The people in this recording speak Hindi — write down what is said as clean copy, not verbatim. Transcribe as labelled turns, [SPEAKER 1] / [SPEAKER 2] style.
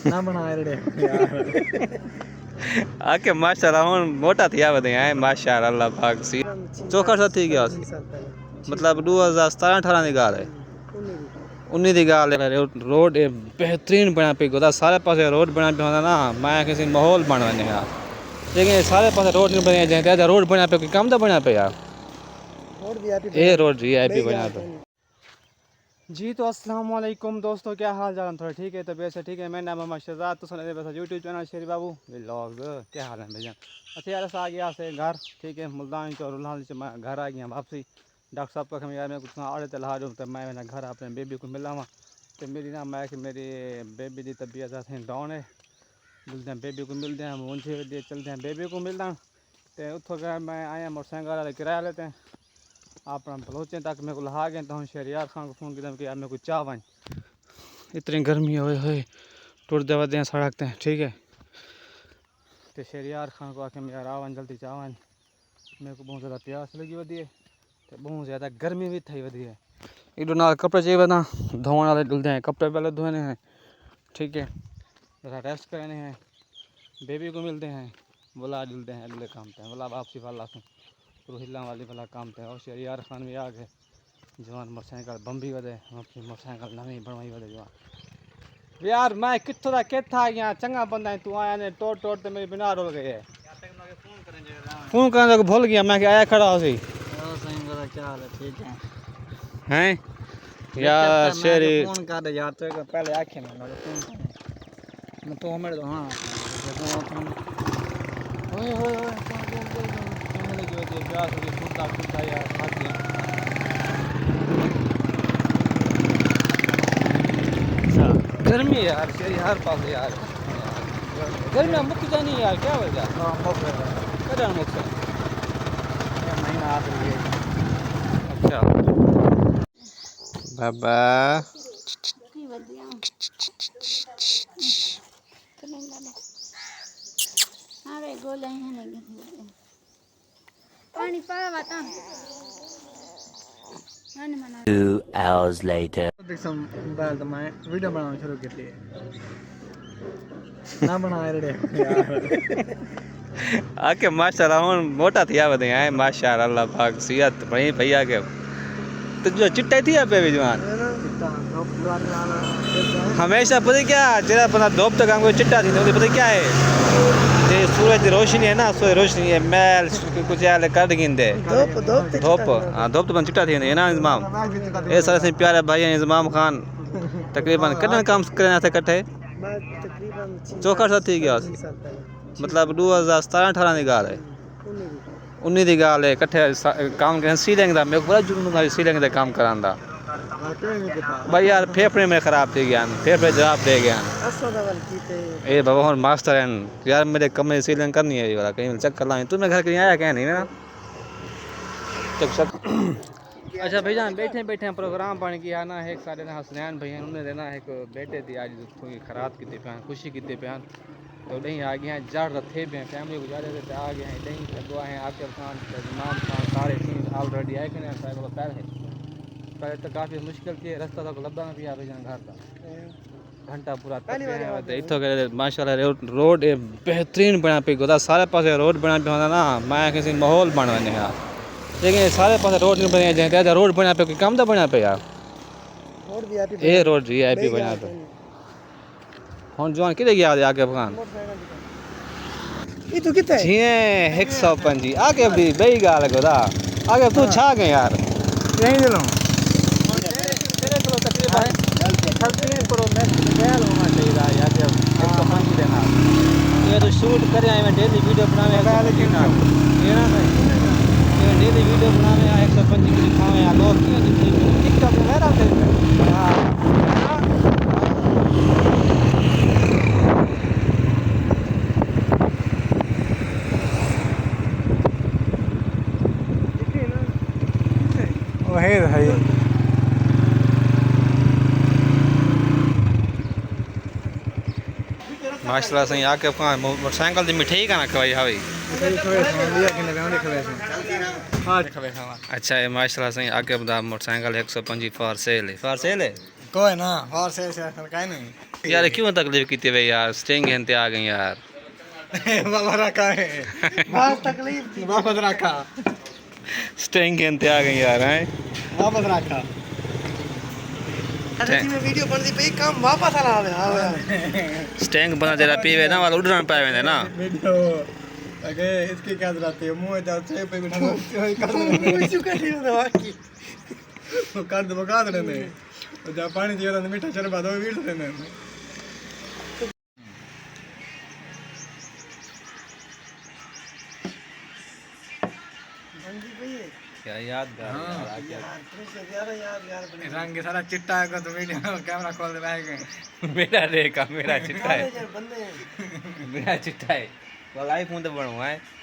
[SPEAKER 1] ना बना रहे यार
[SPEAKER 2] आके माशाल्लाह हुन मोटा थिया वधे है माशाल्लाह अल्लाह पाक सी चोखा सा थी गया सी मतलब 2017-18 दी गाल है 19 दी गाल है रोड बेहतरीन बना पे गोदा सारे पासे रोड बना पे होंदा ना मैं किसी माहौल बन वने यार लेकिन सारे पासे रोड नहीं बने जाते रोड बना पे कोई काम तो बना पे यार ये रोड वीआईपी बना पे
[SPEAKER 1] जी। तो अस्सलाम वालेकुम दोस्तों, क्या हाल चाल? थोड़ा ठीक है, तबीयत से ठीक है। मैं नाम मोहम्मद शहजाद, तो सुनते हैं यूट्यूब चैनल शेरी बाबू व्लॉग। क्या हाल है भैया? अच्छा यार, आ गया से घर, ठीक है, मुल्तान चौर से मैं घर आ गया वापसी। डॉक्टर साहब का यार मैं कुछ आड़े तला जो तो मैं घर अपने बेबी को मिला वहाँ तो मेरी ना मैं कि मेरी बेबी की तबीयत असें डाउन है। मिलते हैं बेबी को, मिलते हैं मुझे चलते हैं बेबी को मिलना। तो उतो मैं आया मोटरसाइकिल वाले किराया लेते हैं अपना बलोचें तक मेरे को लहा गए। तो हम शहरियार खान को फ़ोन किया कि यार मेरे को चाह वन, इतनी गर्मी होए टुरदे वरदे सड़कते हैं, ठीक है। तो शहरियार खान को आके यार आवन जल्दी चाह वन, मेरे को बहुत ज़्यादा प्यास लगी वधी है तो बहुत ज़्यादा गर्मी भी थी वधी है। इधर ना कपड़े चाहिए ना धोने वाले डुलते हैं, कपड़े पहले धोने हैं, ठीक है, जरा रेस्ट करने हैं, बेबी को मिलते हैं, बोला डुलते हैं अगले काम पे, बोला वापसी वाला हिला वाली वाला काम पे। और शहरियार खान भी आ गए जवान मोटरसाइकिल बम्बी वधे अपनी मोटरसाइकिल नवी बनवाई वधे जवान। यार मैं कितों का कितना आ गया, चंगा बंदा है तू, आया ने तोड़ तोड़ तो मेरी बिना रोल गई है। फोन करने को भूल गया मैं कि आया खड़ा हो सी। क्या हाल है? ठीक है हैं यार शेरी फोन कर दे यार, तो पहले आखे मैं फोन तो हमें तो हां ओए ओए ओए प्यास हो गई, कुत्ता कुत्ता यार भाग गया। गर्मी है यार शेरी हर पास यार, गर्मी मुक जानी यार, क्या होगा? हां मुक कदा मुक महीना आ रही है। अच्छा बाबा
[SPEAKER 3] अरे गोले हैं नहीं पानी पावा बता
[SPEAKER 4] 2 hours later
[SPEAKER 1] देख सम बाल तो मैं वीडियो बनाना शुरू कर दी ना बना रहे यार
[SPEAKER 2] आके माशाल्लाह हुन मोटा थिया वधे है माशाल्लाह अल्लाह पाक सियत बड़ी भैया के तो जो चिट्टा थी पे भी जवान हमेशा पता क्या जेरा बंदा धूप तक काम कोई चिट्टा थी तो पता क्या है ये सूरज की रोशनी है ना, सूरज रोशनी है मैल कुछ यार कर गिंदे धूप हां धूप तो बन चिट्टा थी ना इंतजाम ए सारे से प्यारे भाई इंतजाम खान तकरीबन कितना काम करना था इकट्ठे
[SPEAKER 1] तकरीबन
[SPEAKER 2] चोखा सा थी गया मतलब 2017-18 दी गाल है 19 दी गाल है इकट्ठे काम कर सीलिंग दा मेरे को बड़ा जुनून था सीलिंग दा काम करांदा भाई यार फेफड़े में खराब थी गया, फेफड़े जवाब दे गया ए बाबा और मास्टर हैं यार मेरे कमरे सीलिंग करनी है वाला कहीं चक्कर लाए तू मैं घर के आया क्या नहीं ना अच्छा भैया बैठे बैठे प्रोग्राम बन गया ना एक सारे ना हसनैन भैया उन्होंने देना एक बेटे थी आज थोड़ी खराब की खुशी की प्यान तो नहीं आ गए हैं जड़ रथे भी हैं फैमिली गुजारे थे आ गए हैं नहीं दुआ हैं आकिब खान इमाम खान सारे टीम ऑलरेडी आए कि नहीं पहले तो काफ़ी मुश्किल थी रास्ता तो लब्बा भी आ भैया घर का घंटा पूरा इतो माशाल्लाह रोड बेहतरीन बना पे गोदा सारे पासे रोड बना पे होंदा ना मैं किसी माहौल बन वने यार लेकिन सारे पासे रोड नहीं बने जाते रोड बना पे कोई काम तो बना पे यार ये रोड वीआईपी बना पे हुन जवान किधर गया आगे अफगान
[SPEAKER 1] ये तो कितना है
[SPEAKER 2] छे 105 आगे भी बई गाल गोदा आगे तू छा गए यार
[SPEAKER 1] यहीं दे लो
[SPEAKER 2] तेरे को तकरीबन 30 करो मैल होना चाहिए यार जब 105 देना ये तो शूट करे आए मैं डेली वीडियो बनावे लेकिन ना ये ना ये डेली वीडियो बनावे 105 की दिखावे या लोग टिकटॉक में मेरा हां
[SPEAKER 1] है भाई
[SPEAKER 2] माशाल्लाह सही आके मोटरसाइकिल दी मिठाई का ना खवाई हावी अच्छा है माशाल्लाह सही आके बदा मोटरसाइकिल 105 फॉर सेल है
[SPEAKER 5] कोई ना और से का नहीं
[SPEAKER 2] यार क्यों तकलीफ की थी भाई यार स्टेइंग हंते आ गई यार
[SPEAKER 5] बाबा रखा है बहुत तकलीफ थी वापस रखा
[SPEAKER 2] स्टेइंग हंते आ गई यार हैं
[SPEAKER 5] वापस रखा अरे जी मैं वीडियो बन दी पे काम वापस आ रहा है
[SPEAKER 2] स्टेइंग बना जरा पीवे ना वाला उड़ना पावे ना
[SPEAKER 5] वीडियो अगे इसकी क्या जरूरत है मुंह जाओ से पे बिठा मुंह चुका नहीं दवा की वो कर दो बगा दे ने तो जा पानी दियो तो मीठा चरबा दो वीडियो देने
[SPEAKER 2] क्या यादगार
[SPEAKER 5] रंग सारा चिट्टा है तो वीडियो कैमरा खोल दे बैग
[SPEAKER 2] मेरा देखा मेरा चिट्टा है मेरा चिट्टा है वाला आईफोन तो बनवा है